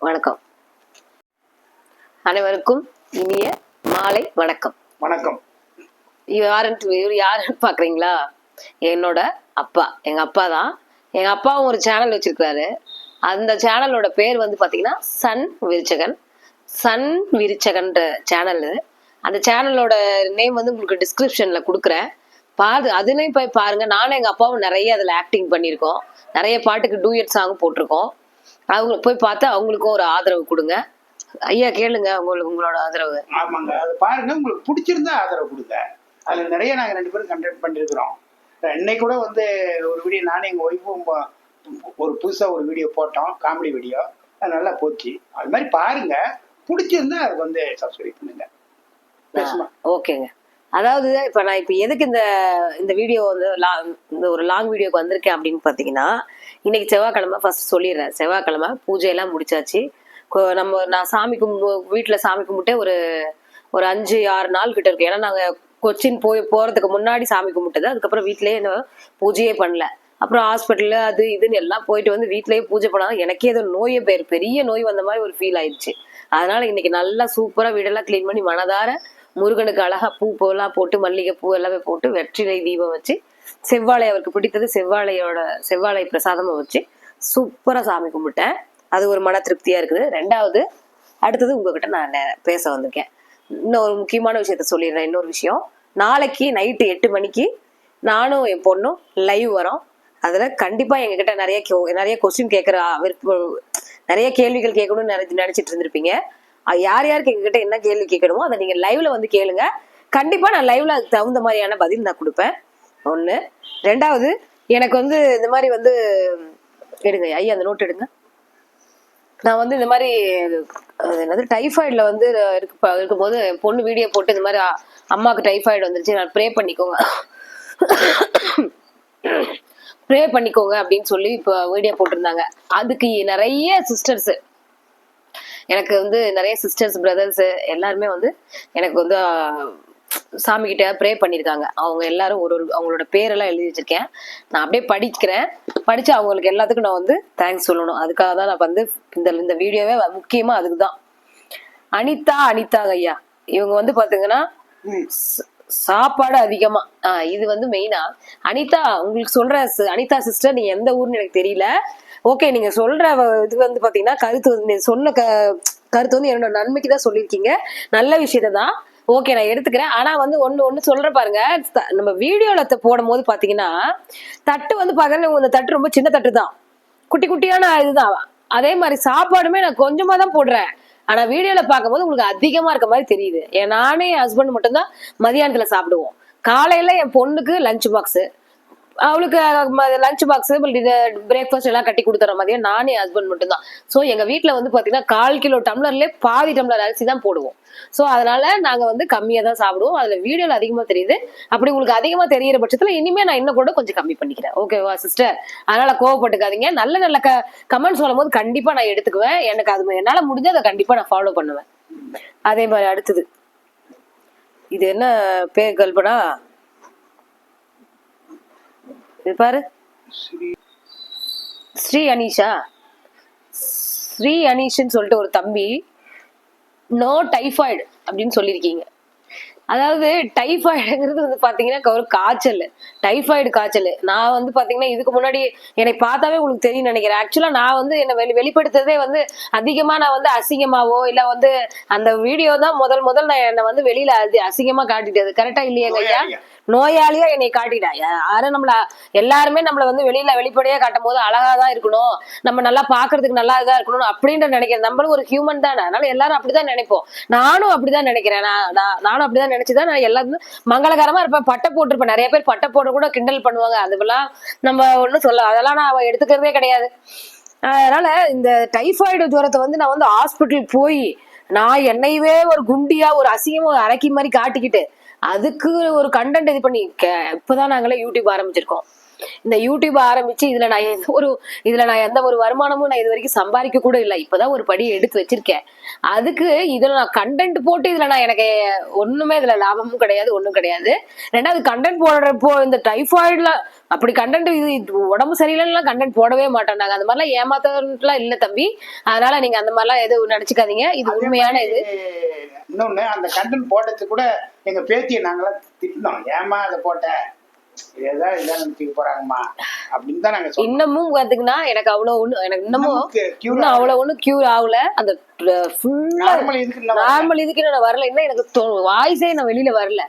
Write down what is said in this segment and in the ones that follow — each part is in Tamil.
வணக்கம். அனைவருக்கும் இனிய மாலை வணக்கம். வணக்கம். இவர் யாருன்னு பாக்குறீங்களா? என்னோட அப்பா. எங்க அப்பா தான். எங்க அப்பாவும் ஒரு சேனல் வச்சிருக்காரு. அந்த சேனலோட பேர் வந்து பாத்தீங்கன்னா சன் விருச்சகன்ற சேனல். அந்த சேனலோட நேம் வந்து உங்களுக்கு டிஸ்கிரிப்ஷன்ல கொடுக்குறேன். அதுலயும் போய் பாருங்க. நானும் எங்க அப்பாவும் நிறைய அதுல ஆக்டிங் பண்ணியிருக்கோம். நிறைய பாட்டுக்கு டூயட் சாங் போட்டிருக்கோம். அவங்க போய் பார்த்து அவங்களுக்கும் ஒரு ஆதரவு கொடுங்க. ஐயா கேளுங்க உங்களோட ஆதரவு. ஆமாங்க, அது பாருங்க. உங்களுக்கு பிடிச்சிருந்தா ஆதரவு கொடுங்க. அதுல நிறைய நாங்க 2 பேரும் கண்டெக்ட் பண்ணிருக்கிறோம். இன்னைக்கு கூட வந்து ஒரு வீடியோ நானும் எங்க ஒய்ஃபும் ஒரு புதுசா ஒரு வீடியோ போட்டோம், காமெடி வீடியோ. அது நல்லா போச்சு. அது மாதிரி பாருங்க. பிடிச்சிருந்தா அது வந்து சப்ஸ்கிரைப் பண்ணுங்க. ஓகேங்க. அதாவது இப்ப நான் எதுக்கு இந்த வீடியோ வந்து இந்த ஒரு லாங் வீடியோக்கு வந்திருக்கேன் அப்படின்னு பாத்தீங்கன்னா, இன்னைக்கு செவ்வாய்க்கிழமை. ஃபர்ஸ்ட் சொல்லிடுறேன், செவ்வாய்க்கிழமை பூஜையெல்லாம் முடிச்சாச்சு. நான் வீட்டுல சாமி கும்பிட்டே ஒரு 5-6 நாள் கிட்ட இருக்கு. ஏன்னா நாங்க கொச்சின் போறதுக்கு முன்னாடி சாமி கும்பிட்டது. அதுக்கப்புறம் வீட்லயே பூஜையே பண்ணல. அப்புறம் ஹாஸ்பிட்டல்ல அது இதுன்னு எல்லாம் போயிட்டு வந்து வீட்லயே பூஜை பண்ணாலும் எனக்கே ஏதோ பெரிய நோய் வந்த மாதிரி ஒரு ஃபீல் ஆயிடுச்சு. அதனால இன்னைக்கு நல்லா சூப்பரா வீடெல்லாம் கிளீன் பண்ணி மனதார முருகனுக்கு அழகா பூவெல்லாம் போட்டு, மல்லிகை பூ எல்லாமே போட்டு, வெற்றிலை தீபம் வச்சு, செவ்வாழை அவருக்கு பிடித்தது செவ்வாழை பிரசாதமும் வச்சு சூப்பரா சாமி கும்பிட்டேன். அது ஒரு மன திருப்தியா இருக்குது. அடுத்தது உங்ககிட்ட நான் பேச வந்திருக்கேன். இன்னொரு முக்கியமான விஷயத்த சொல்லிடுறேன். இன்னொரு விஷயம், நாளைக்கு நைட்டு 8 மணிக்கு நானும் என் பொண்ணும் லைவ் வரோம். அதுல கண்டிப்பா எங்ககிட்ட நிறைய கொஸ்டின் கேட்கிற நிறைய கேள்விகள் கேட்கணும்னு நினைச்சிட்டு இருந்திருப்பீங்க. யாருக்கு எங்ககிட்ட என்ன கேள்வி கேட்கணுமோ அதை நீங்க லைவ்ல வந்து கேளுங்க. கண்டிப்பா நான் லைவ்ல அதுக்கு தகுந்த மாதிரியான பதில் நான் கொடுப்பேன். 1. 2வது, எனக்கு வந்து இந்த மாதிரி வந்து எடுங்க ஐயா, அந்த நோட் எடுங்க. நான் வந்து இந்த மாதிரி டைஃபாய்டுல வந்து இருக்கும்போது பொண்ணு வீடியோ போட்டு இந்த மாதிரி அம்மாவுக்கு டைஃபாய்டு வந்துருச்சு, நான் ப்ரே பண்ணிக்கோங்க அப்படின்னு சொல்லி இப்போ வீடியோ போட்டிருந்தாங்க. அதுக்கு நிறைய சிஸ்டர்ஸ், எனக்கு வந்து நிறைய சிஸ்டர்ஸ் பிரதர்ஸ் எல்லாருமே வந்து எனக்கு வந்து சாமி கிட்ட ப்ரே பண்ணியிருக்காங்க. அவங்க எல்லாரும் அவங்களோட பேரெல்லாம் எழுதி வச்சிருக்கேன். நான் அப்படியே படிச்சு அவங்களுக்கு எல்லாத்துக்கும் நான் வந்து தேங்க்ஸ் சொல்லணும். அதுக்காக தான் நான் வந்து இந்த வீடியோவே முக்கியமா அதுக்குதான். அனிதா ஐயா, இவங்க வந்து பாத்தீங்கன்னா சாப்பாடு அதிகமா இது வந்து மெயினா. அனிதா, உங்களுக்கு அனிதா சிஸ்டர், நீங்க எந்த ஊர்னு எனக்கு தெரியல. ஓகே, நீங்க சொல்ற இது வந்து பாத்தீங்கன்னா சொன்ன கருத்து வந்து என்னோட நன்மைக்கு தான் சொல்லியிருக்கீங்க. நல்ல விஷயத்த தான். ஓகே, நான் எடுத்துக்கிறேன். ஆனா வந்து ஒண்ணு சொல்ற பாருங்க, நம்ம வீடியோல போடும் போது பாத்தீங்கன்னா தட்டு வந்து பாத்தீங்கன்னா இந்த தட்டு ரொம்ப சின்ன தட்டு தான், குட்டி குட்டியான இதுதான். அதே மாதிரி சாப்பாடுமே நான் கொஞ்சமா தான் போடுறேன். ஆனா வீடியோல பார்க்கும்போது உங்களுக்கு அதிகமா இருக்க மாதிரி தெரியுது. நானே என் ஹஸ்பண்ட் மட்டும்தான் மதியானத்துல சாப்பிடுவோம். காலையில என் பொண்ணுக்கு லஞ்ச் பாக்ஸ், அவளுக்கு லஞ்ச் பாக்ஸ், பிரேக்ஃபாஸ்ட் எல்லாம் கட்டி கொடுத்துற மாதிரியே நானே ஹஸ்பண்ட் மட்டும்தான். ஸோ எங்க வீட்டுல வந்து பாத்தீங்கன்னா 1/4 கிலோ டம்ளர்ல பாதி டம்ளர் அரிசி தான் போடுவோம். ஸோ அதனால நாங்க வந்து கம்மியா தான் சாப்பிடுவோம். அதுல வீடியோல அதிகமா தெரியுது. அப்படி உங்களுக்கு அதிகமா தெரியிற பட்சத்துல இனிமே நான் இன்னும் கூட கொஞ்சம் கம்மி பண்ணிக்கிறேன். ஓகேவா சிஸ்டர்? அதனால கோவப்பட்டுக்காதீங்க. நல்ல கமெண்ட் சொல்லும் போது கண்டிப்பா நான் எடுத்துக்குவேன். எனக்கு அது என்னால முடிஞ்ச அதை கண்டிப்பா நான் ஃபாலோ பண்ணுவேன். அதே மாதிரி அடுத்தது, இது என்ன பேர் கல்பனா? பாரு, ஸ்ரீ அனீஷ்னு சொல்லிட்டு ஒரு தம்பி, நோ டைஃபாய்டு அப்படின்னு சொல்லியிருக்கீங்க. அதாவது டைஃபாய்டுங்கிறது வந்து பாத்தீங்கன்னா ஒரு காய்ச்சல், டைஃபாய்டு காய்ச்சல். நான் வந்து பாத்தீங்கன்னா இதுக்கு முன்னாடி என்னை பார்த்தாவே உங்களுக்கு தெரியும் நினைக்கிறேன். ஆக்சுவலா நான் வந்து என்ன வெளிப்படுத்துறதே வந்து அதிகமா நான் வந்து அசிங்கமாவோ இல்ல வந்து அந்த வீடியோ தான் முதல் நான் என்னை வந்து வெளியில அசிங்கமா காட்டிட்டது. கரெக்டா இல்லையாங்க ஐயா? நோயாளியா என்னை காட்டிட்டா. யாரும் எல்லாருமே நம்மள வந்து வெளிப்படையா காட்டும் போது அழகாதான் இருக்கணும், நம்ம நல்லா பாக்குறதுக்கு நல்லா இதா இருக்கணும் அப்படின்ற நினைக்கிறேன். நம்மளும் ஒரு ஹியூமன் தானே, அதனால எல்லாரும் அப்படிதான் நினைப்போம். நானும் அப்படிதான் நினைக்கிறேன். நானும் அப்படிதான் நினைச்சுதான் நான் எல்லாருமே மங்களகரமா இருப்பேன். பட்டை போட்டிருப்பேன். நிறைய பேர் பட்டை போட்டு கூட கிண்டல் பண்ணுவாங்க. அதுக்கெல்லாம் நம்ம ஒண்ணும் அதெல்லாம் நான் எடுத்துக்கிறதே கிடையாது. அதனால இந்த டைஃபாய்டு ஜுரத்தை வந்து நான் வந்து ஹாஸ்பிட்டல் போய் நான் என்னையவே ஒரு குண்டியா ஒரு அசிங்கமா ஒரு அரைக்கி மாதிரி காட்டிக்கிட்டு அதுக்கு ஒரு கண்டென்ட் இது பண்ணி இப்பதான் நாங்களே யூடியூப் ஆரம்பிச்சிருக்கோம். இந்த யூடியூப் ஆரம்பிச்சு இதுல நான் எந்த ஒரு வருமானமும் நான் இது வரைக்கும் சம்பாதிக்க கூட இல்லை. இப்பதான் ஒரு படி எடுத்து வச்சிருக்கேன். அதுக்கு இதுல நான் கண்டென்ட் போட்டு இதுல நான் எனக்கு ஒண்ணுமே இதுல லாபமும் கிடையாது, ஒண்ணும் கிடையாது. 2வது கண்டென்ட் போடுறப்போ இந்த டைஃபாய்டுல அப்படி கண்டென்ட் இது உடம்பு சரியில்லைன்னா கண்டென்ட் போடவே மாட்டோம் நாங்க. அந்த மாதிரிலாம் ஏமாத்தலாம் இல்ல தம்பி. அதனால நீங்க அந்த மாதிரிலாம் எதுவும் நினைச்சுக்காதீங்க. இது உண்மையான இது. இன்னொன்னு அந்த கண்டென்ட் போட்டது கூட எங்க பேத்தியை நாங்களாம் திட்டினோம், ஏமா அதை போட்ட, இதேதான் இதான் நினைச்சுக்க போறாங்கம்மா அப்படின்னு தான் நாங்க சொன்னோம். இன்னமும் பாத்தீங்கன்னா எனக்கு அவ்வளவு ஒண்ணு, எனக்கு இன்னமும் இன்னும் அவ்வளவு ஒண்ணு கியூர் ஆகல. அந்த ஃபுல்லா நார்மல் இதுக்கு நான் வரல. இன்னும் எனக்கு வாய்ஸே நான் வெளியில வரல.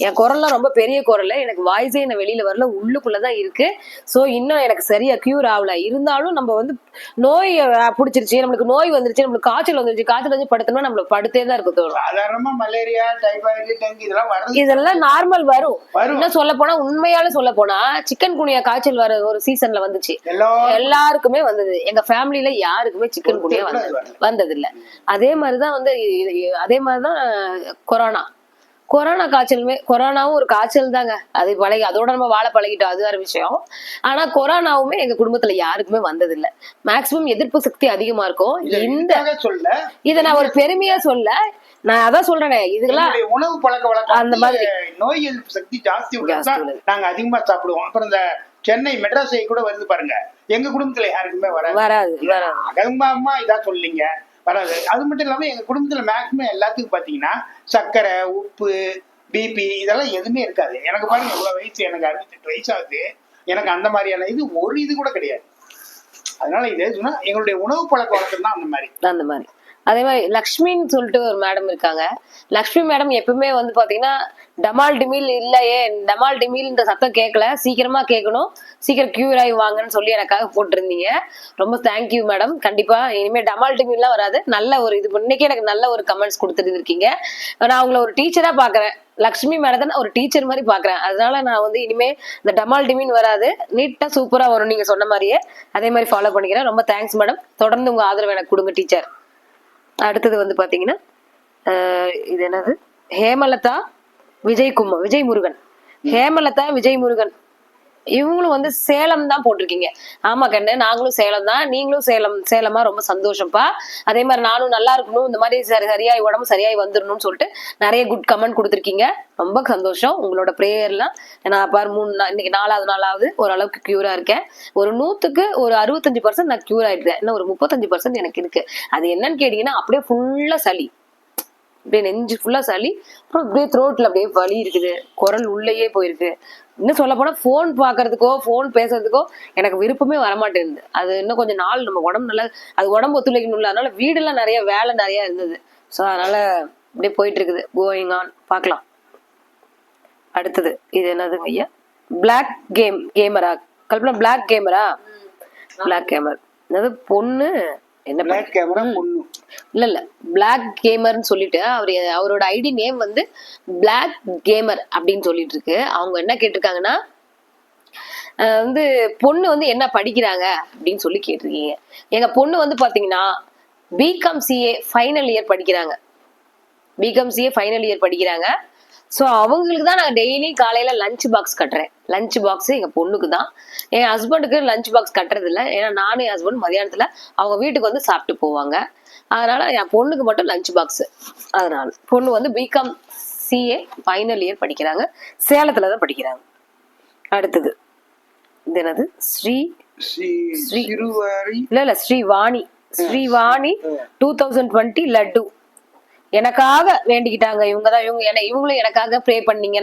என் குரல்லாம் ரொம்ப பெரிய குரல், எனக்கு வாய்ஸே நான் வெளியில வரல, உள்ளுக்குள்ளதான் இருக்கு. சோ இன்னும் எனக்கு சரியா கியூர் ஆகல. இருந்தாலும் நம்ம வந்து நோய் பிடிச்சிருச்சு, நம்மளுக்கு நோய் வந்துருச்சு, நம்மளுக்கு காய்ச்சல் வந்துருச்சு, காய்ச்சல் வந்து படுத்தோம்னா நம்மளுக்கு படுத்தே தான் இருக்கு தோணும். சாதாரணமா மலேரியா, டைபாய்டு, டெங்கு இதெல்லாம் வருது. இதெல்லாம் நார்மல் வரும். இன்னும் சொல்ல போனா, உண்மையால சொல்ல போனா சிக்கன் குனியா காய்ச்சல் வர ஒரு சீசன்ல வந்துச்சு. எல்லாருக்குமே வந்தது. எங்க ஃபேமிலியில யாருக்குமே சிக்கன் குனியா வந்தது இல்ல. அதே மாதிரிதான் வந்து அதே மாதிரிதான் கொரோனா காய்ச்சலுமே, கொரோனாவும் ஒரு காய்ச்சல் தாங்க. அது பழகி அதோட நம்ம வாழ பழகிட்டோம், அது வேற விஷயம். ஆனா கொரோனாவுமே எங்க குடும்பத்துல யாருக்குமே வந்தது இல்ல. மேக்சிமம் எதிர்ப்பு சக்தி அதிகமா இருக்கும். இத நான் ஒரு பெருமையா சொல்ல, நான் அதான் சொல்றேனே, இதுக்கெல்லாம் உணவு பழக்க வழக்கம் அந்த மாதிரி நோய் எதிர்ப்பு சக்தி ஜாஸ்தி நாங்க அதிகமா சாப்பிடுவோம். அப்புறம் இந்த சென்னை மெட்ராஸை கூட வருது பாருங்க, எங்க குடும்பத்துல யாருக்குமே வராது. அகம்பாமா இதா சொல்லிங்க வராது. அது மட்டும் இல்லாம எங்க குடும்பத்துல மேக்சிமம் எல்லாத்துக்கும் பாத்தீங்கன்னா சர்க்கரை, உப்பு, பிபி இதெல்லாம் எதுவுமே இருக்காது. எனக்கு பாருங்க இவ்வளவு வயசு, எனக்கு 68 வயசு ஆகுது, எனக்கு அந்த மாதிரியான இது ஒரு இது கூட கிடையாது. அதனால இது சொன்னா எங்களுடைய உணவு பழக்க வழக்கம் தான் அந்த மாதிரி. அதே மாதிரி லக்ஷ்மின்னு சொல்லிட்டு ஒரு மேடம் இருக்காங்க. லக்ஷ்மி மேடம் எப்பவுமே வந்து பாத்தீங்கன்னா டமால் டிமில் இல்லையே, டமால் டிமில்ன்ற சத்தம் கேட்கல, சீக்கிரமா கேட்கணும், சீக்கிரம் கியூர் ஆகி வாங்கன்னு சொல்லி எனக்காக போட்டிருந்தீங்க. ரொம்ப தேங்க்யூ மேடம். கண்டிப்பா இனிமே டமால் டிமில்லாம் வராது. நல்ல ஒரு இது இன்னைக்கு எனக்கு நல்ல ஒரு கமெண்ட்ஸ் கொடுத்துருக்கீங்க. நான் உங்களை ஒரு டீச்சரா பாக்குறேன், லக்ஷ்மி மேடம் ஒரு டீச்சர் மாதிரி பாக்குறேன். அதனால நான் வந்து இனிமே இந்த டமால் டிமின் வராது, நீட்டா சூப்பரா வரும் நீங்க சொன்ன மாதிரியே. அதே மாதிரி ஃபாலோ பண்ணிக்கிறேன். ரொம்ப தேங்க்ஸ் மேடம். தொடர்ந்து உங்க ஆதரவு எனக்கு கொடுங்க டீச்சர். அடுத்தது வந்து பாத்தீங்கன்னா இது என்னது, ஹேமலதா விஜய் முருகன். ஹேமலதா விஜய் முருகன் இவங்களும் வந்து சேலம் தான் போட்டிருக்கீங்க. ஆமா கண்ணு, நாங்களும் சேலம் தான், நீங்களும் சேலமா, ரொம்ப சந்தோஷம்ப்பா. அதே மாதிரி நானும் நல்லா இருக்கணும், இந்த மாதிரி சரியாய் உடம்பு சரியாய் வந்துடணும்னு சொல்லிட்டு நிறைய குட் கமெண்ட் கொடுத்துருக்கீங்க. ரொம்ப சந்தோஷம். உங்களோட ப்ரேயர்லாம் நான் பாரு இன்னைக்கு 4வது நாளாவது ஓரளவுக்கு கியூரா இருக்கேன். ஒரு 100க்கு ஒரு 65% நான் கியூர் ஆயிட்டேன். இன்னும் ஒரு 35% எனக்கு இருக்கு. அது என்னன்னு கேட்டீங்கன்னா, அப்படியே ஃபுல்லா சளி, அப்படியே நெஞ்சு ஃபுல்லா சளி, அப்புறம் அப்படியே த்ரோட்ல அப்படியே வலி இருக்குது, குரல் உள்ளேயே போயிருக்கு. இன்னும் சொல்ல போனா போன் பாக்குறதுக்கோ போன் பேசுறதுக்கோ எனக்கு விருப்பமே வரமாட்டேங்குது. அது இன்னும் கொஞ்சம் நாள் நம்ம உடம்பு நல்லா, அது உடம்பு ஒத்துழைக்கணும்ல. அதனால வீடெல்லாம் நிறைய வேலை நிறைய இருந்தது. ஸோ அதனால அப்படியே போயிட்டு இருக்குது, கோயிங் ஆன். பார்க்கலாம். அடுத்தது இது என்னதுங்க ஐயா, black camera Kalpana, black camera, black camera அதாவது பொண்ணு என்ன பிளாக் கேமரா பொண்ணு இல்ல பிளாக் கேமர்னு சொல்லிட்டு அவரோட ஐடி நேம் வந்து பிளாக் கேமர் அப்படின்னு சொல்லிட்டு இருக்கு. அவங்க என்ன கேட்டிருக்காங்கன்னா, வந்து பொண்ணு வந்து என்ன படிக்கிறாங்க அப்படின்னு சொல்லி கேட்டிருக்கீங்க. எங்க பொண்ணு வந்து பாத்தீங்கன்னா பிகாம் சிஏ ஃபைனல் இயர் படிக்கிறாங்க. ஸோ அவங்களுக்கு தான் நான் டெய்லி காலையில லஞ்ச் பாக்ஸ் கட்டுறேன். லஞ்ச் பாக்ஸ் எங்க பொண்ணுக்கு தான். என் ஹஸ்பண்டுக்கு லஞ்ச் பாக்ஸ் கட்டுறது இல்லை. ஏன்னா நானும் என் ஹஸ்பண்ட் மதியானத்துல அவங்க வீட்டுக்கு வந்து சாப்பிட்டு போவாங்க. அதனால என் பொண்ணுக்கு மட்டும் லஞ்ச் பாக்ஸ். அதனால பொண்ணு வந்து பிகாம் சிஏ ஃபைனல் இயர் படிக்கிறாங்க. சேலத்துலதான் படிக்கிறாங்க. அடுத்தது இது என்னது, ஸ்ரீவாணி 2020 லட்டு எனக்காக வேண்டிக்கிட்டாங்க. இவங்களும் எனக்காக ப்ரே பண்ணீங்க.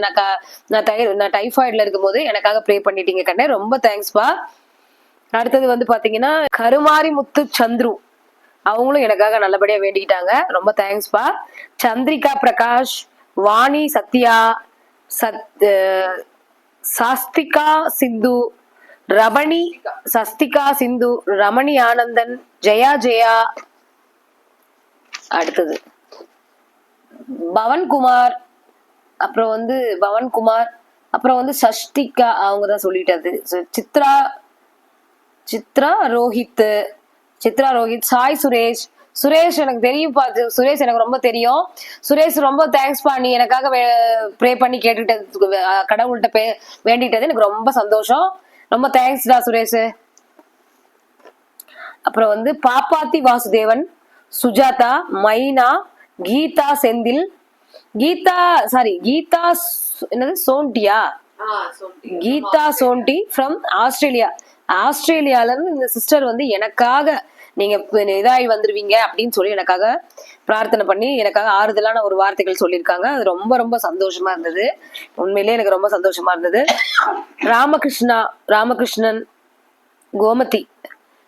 நான் டைஃபாய்டுல இருக்கும் போது எனக்காக ப்ரே பண்ணிட்டீங்க கண்ணே, ரொம்ப தேங்க்ஸ்பா. அடுத்தது வந்து பாத்தீங்கன்னா கருமாரி முத்து சந்துரு, அவங்களும் எனக்காக நல்லபடியா வேண்டிக்கிட்டாங்க. ரொம்ப தேங்க்ஸ்பா. சந்திரிகா பிரகாஷ், வாணி சத்யா, சஸ்திகா சிந்து, ரமணி ஆனந்தன், ஜெயா. அடுத்தது பவன்குமார், அப்புறம் வந்து சஷ்டிகா, அவங்கதான் சொல்லிட்டது. சித்ரா ரோஹித், சாய் சுரேஷ் எனக்கு தெரியும் பாத்து, சுரேஷ் எனக்கு ரொம்ப தெரியும். சுரேஷ் ரொம்ப தேங்க்ஸ் பா, நீ எனக்காக ப்ரே பண்ணி கேட்டுக்கிட்டது, கடவுள்கிட்ட வேண்டிட்டது எனக்கு ரொம்ப சந்தோஷம். ரொம்ப தேங்க்ஸ்டா சுரேஷ். அப்புறம் வந்து பாப்பாத்தி வாசுதேவன், சுஜாதா, மைனா, கீதா செந்தில், கீதா என்னது சோண்டியா, கீதா சோண்டி ஃப்ரம் ஆஸ்திரேலியா. ஆஸ்திரேலியால இருந்து இந்த சிஸ்டர் வந்து எனக்காக நீங்க இதாகி வந்துருவீங்க அப்படின்னு சொல்லி எனக்காக பிரார்த்தனை பண்ணி எனக்காக ஆறுதலான ஒரு வார்த்தைகள் சொல்லியிருக்காங்க. அது ரொம்ப ரொம்ப சந்தோஷமா இருந்தது. உண்மையிலேயே எனக்கு ரொம்ப சந்தோஷமா இருந்தது. ராமகிருஷ்ணன்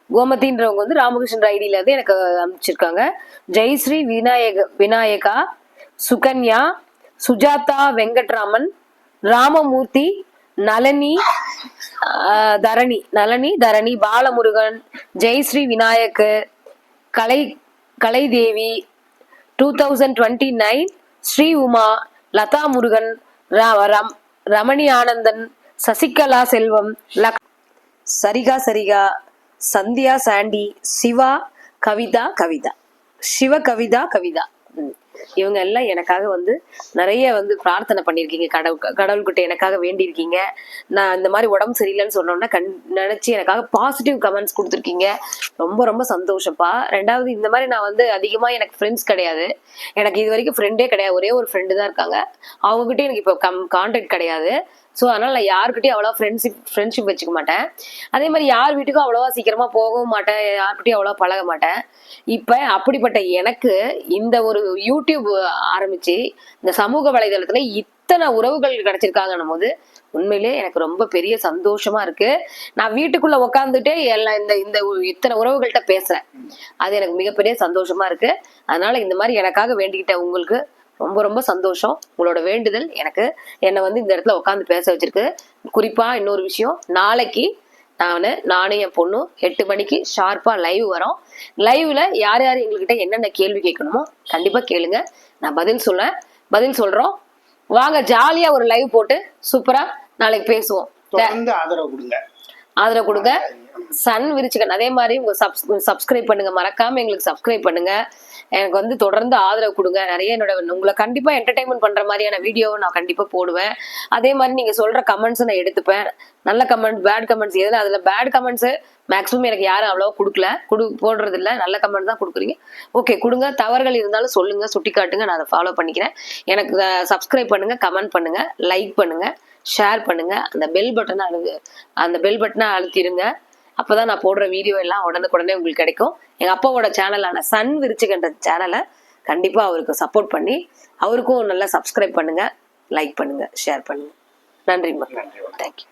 கோமதின்றவங்க வந்து ராமகிருஷ்ணன் ஐடியில இருந்து எனக்கு அனுப்பிச்சிருக்காங்க. ஜெயஸ்ரீ விநாயகா, சுகன்யா, சுஜாதா வெங்கட்ராமன், ராமமூர்த்தி, நளினி தரணி, பாலமுருகன், ஜெயஸ்ரீ விநாயக், கலைதேவி, 2029, ஸ்ரீ உமா, லதா முருகன், ரமணி ஆனந்தன், சசிகலா செல்வம், சரிகா, சந்தியா சாண்டி, சிவ கவிதா. இவங்க எல்லாம் எனக்காக வந்து நிறைய வந்து பிரார்த்தனை பண்ணிருக்கீங்க. கடவுள்கிட்ட எனக்காக வேண்டியிருக்கீங்க. நான் இந்த மாதிரி உடம்பு சரியில்லைன்னு சொன்னோன்னா நினைச்சு எனக்காக பாசிட்டிவ் கமெண்ட்ஸ் கொடுத்துருக்கீங்க. ரொம்ப ரொம்ப சந்தோஷப்பா. ரெண்டாவது, இந்த மாதிரி நான் வந்து அதிகமா எனக்கு ஃப்ரெண்ட்ஸ் கிடையாது. எனக்கு இது வரைக்கும் ஃப்ரெண்டே கிடையாது. ஒரே ஒரு ஃப்ரெண்டு தான் இருக்காங்க. அவங்ககிட்ட எனக்கு இப்போ கான்டாக்ட் கிடையாது. ஸோ அதனால நான் யாருக்கிட்டையும் அவ்வளோவா ஃப்ரெண்ட்ஷிப் வச்சுக்க மாட்டேன். அதே மாதிரி யார் வீட்டுக்கும் அவ்வளோவா சீக்கிரமா போகவும் மாட்டேன். யார்கிட்டையும் அவ்வளோவா பழக மாட்டேன். இப்ப அப்படிப்பட்ட எனக்கு இந்த ஒரு யூடியூப் ஆரம்பிச்சு இந்த சமூக வலைதளத்துல இத்தனை உறவுகள் கிடைச்சிருக்காங்கன்னும் போது உண்மையிலே எனக்கு ரொம்ப பெரிய சந்தோஷமா இருக்கு. நான் வீட்டுக்குள்ள உக்காந்துட்டே எல்லாம் இந்த இத்தனை உறவுகள்கிட்ட பேசுறேன். அது எனக்கு மிகப்பெரிய சந்தோஷமா இருக்கு. அதனால இந்த மாதிரி எனக்காக வேண்டிக்கிட்ட உங்களுக்கு ரொம்ப ரொம்ப சந்தோஷம். உங்களோட வேண்டுதல் எனக்கு என்னை வந்து இந்த இடத்துல உட்காந்து பேச வச்சிருக்கு. குறிப்பா இன்னொரு விஷயம், நாளைக்கு நானும் என் பொண்ணு 8 மணிக்கு ஷார்ப்பா லைவ் வரோம். லைவ்ல யார் எங்ககிட்ட என்னென்ன கேள்வி கேட்கணுமோ கண்டிப்பா கேளுங்க. நான் பதில் சொல்றோம். வாங்க ஜாலியா ஒரு லைவ் போட்டு சூப்பரா நாளைக்கு பேசுவோம். ஆதரவு கொடுங்க. சன் விரிச்சுக்கன் அதே மாதிரி உங்க சப்ஸ்கிரைப் பண்ணுங்க. மறக்காம எங்களுக்கு சப்ஸ்கிரைப் பண்ணுங்க. எனக்கு வந்து தொடர்ந்து ஆதரவு கொடுங்க. நிறைய உங்களை கண்டிப்பா என்டர்டைன்மெண்ட் பண்ற மாதிரியான வீடியோவை நான் கண்டிப்பா போடுவேன். அதே மாதிரி நீங்க சொல்ற கமெண்ட்ஸ் நான் எடுத்துப்பேன். நல்ல கமெண்ட், பேட் கமெண்ட்ஸ் எதுல அதுல பேட் கமெண்ட்ஸ் மேக்ஸிமம் எனக்கு யாரும் அவ்வளவா போடுறது இல்லை. நல்ல கமெண்ட் தான் கொடுக்குறீங்க. ஓகே, கொடுங்க. தவறுகள் இருந்தாலும் சொல்லுங்க, சுட்டி காட்டுங்க. நான் அதை ஃபாலோ பண்ணிக்கிறேன். எனக்கு சப்ஸ்கிரைப் பண்ணுங்க, கமெண்ட் பண்ணுங்க, லைக் பண்ணுங்க, ஷேர் பண்ணுங்க. அந்த பெல் பட்டனை அழுத்திடுங்க. அப்பதான் நான் போடுற வீடியோ எல்லாம் உடனே உங்களுக்கு கிடைக்கும். எங்க அப்பாவோட சேனலான சன் விரிச்சுகன்ற சேனலை கண்டிப்பா அவருக்கு சப்போர்ட் பண்ணி அவருக்கும் நல்லா சப்ஸ்கிரைப் பண்ணுங்க, லைக் பண்ணுங்க, ஷேர் பண்ணுங்க. நன்றி. தேங்க்யூ.